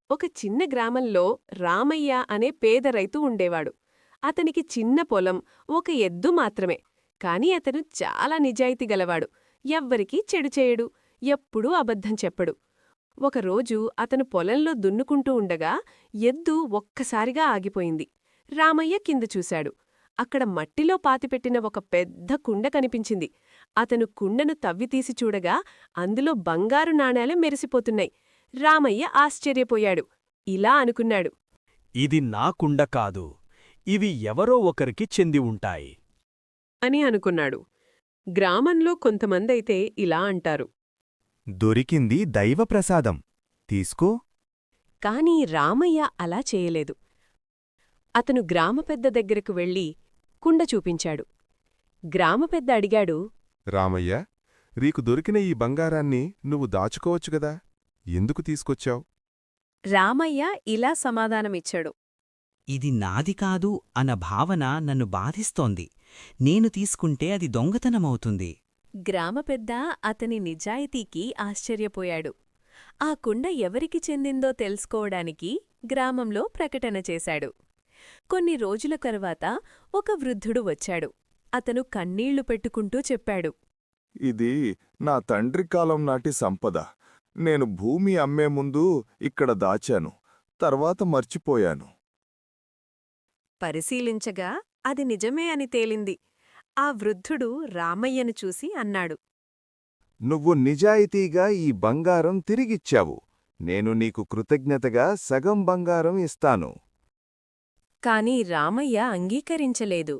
ఒక చిన్న గ్రామంలో రామయ్య అనే పేద రైతు ఉండేవాడు. అతనికి చిన్న పొలం, ఒక ఎద్దు మాత్రమే. కాని అతను చాలా నిజాయితీ గలవాడు. ఎవ్వరికీ చెడు చేయడు, ఎప్పుడూ అబద్ధం చెప్పడు. ఒకరోజు అతను పొలంలో దున్నుకుంటూ ఉండగా ఎద్దు ఒక్కసారిగా ఆగిపోయింది. రామయ్య కింద చూశాడు. అక్కడ మట్టిలో పాతిపెట్టిన ఒక పెద్ద కుండ కనిపించింది. అతను కుండను తవ్వితీసి చూడగా అందులో బంగారు నాణేలు మెరిసిపోతున్నాయి. రామయ్య ఆశ్చర్యపోయాడు. ఇలా అనుకున్నాడు. ఇది నా కుండ కాదు, ఇవి ఎవరో ఒకరికి చెంది ఉంటాయి అని అనుకున్నాడు. గ్రామంలో కొంతమందైతే ఇలా అంటారు. దొరికింది దైవప్రసాదం, తీసుకో. కాని రామయ్య అలా చేయలేదు. అతను గ్రామపెద్ద దగ్గరకు వెళ్ళి కుండ చూపించాడు. గ్రామపెద్ద అడిగాడు. రామయ్య, నీకు దొరికిన ఈ బంగారాన్ని నువ్వు దాచుకోవచ్చుగదా, ఎందుకు తీసుకొచ్చావు? రామయ్య ఇలా సమాధానమిచ్చాడు. ఇది నాది కాదు అన్న భావన నన్ను బాధిస్తోంది. నేను తీసుకుంటే అది దొంగతనమవుతుంది. గ్రామపెద్ద అతని నిజాయితీకి ఆశ్చర్యపోయాడు. ఆ కుండ ఎవరికి చెందిందో తెలుసుకోవడానికి గ్రామంలో ప్రకటన చేశాడు. కొన్ని రోజుల తరువాత ఒక వృద్ధుడు వచ్చాడు. అతను కన్నీళ్లు పెట్టుకుంటూ చెప్పాడు. ఇది నా తండ్రి కాలం నాటి సంపద. నేను భూమి అమ్మే ముందు ఇక్కడ దాచాను, తర్వాత మర్చిపోయాను. పరిశీలించగా అది నిజమే అని తేలింది. ఆ వృద్ధుడు రామయ్యను చూసి అన్నాడు. నువ్వు నిజాయితీగా ఈ బంగారం తిరిగిచ్చావు. నేను నీకు కృతజ్ఞతగా సగం బంగారం ఇస్తాను. కాని రామయ్య అంగీకరించలేదు.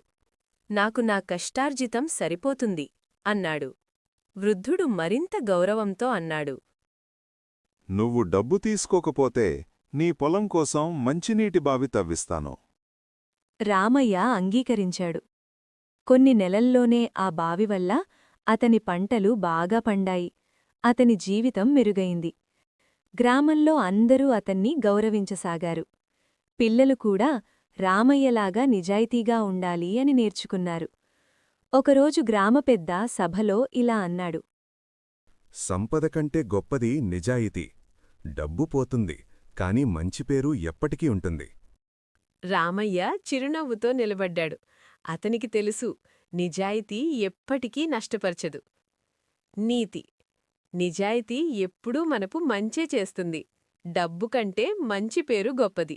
నాకు నా కష్టార్జితం సరిపోతుంది అన్నాడు. వృద్ధుడు మరింత గౌరవంతో అన్నాడు. నువ్వు డబ్బు తీసుకోకపోతే నీ పొలం కోసం మంచినీటి బావి తవ్విస్తాను. రామయ్య అంగీకరించాడు. కొన్ని నెలల్లోనే ఆ బావివల్ల అతని పంటలు బాగా పండాయి. అతని జీవితం మెరుగైంది. గ్రామంలో అందరూ అతన్ని గౌరవించసాగారు. పిల్లలు కూడా రామయ్యలాగా నిజాయితీగా ఉండాలి అని నేర్చుకున్నారు. ఒకరోజు గ్రామపెద్ద సభలో ఇలా అన్నాడు. సంపద కంటే గొప్పది నిజాయితీ. డబ్బు పోతుంది, కాని మంచి పేరు ఎప్పటికీ ఉంటుంది. రామయ్య చిరునవ్వుతో నిలబడ్డాడు. అతనికి తెలుసు, నిజాయితీ ఎప్పటికీ నష్టపరచదు. నీతి: నిజాయితీ ఎప్పుడూ మనకు మంచే చేస్తుంది. డబ్బు కంటే మంచి పేరు గొప్పది.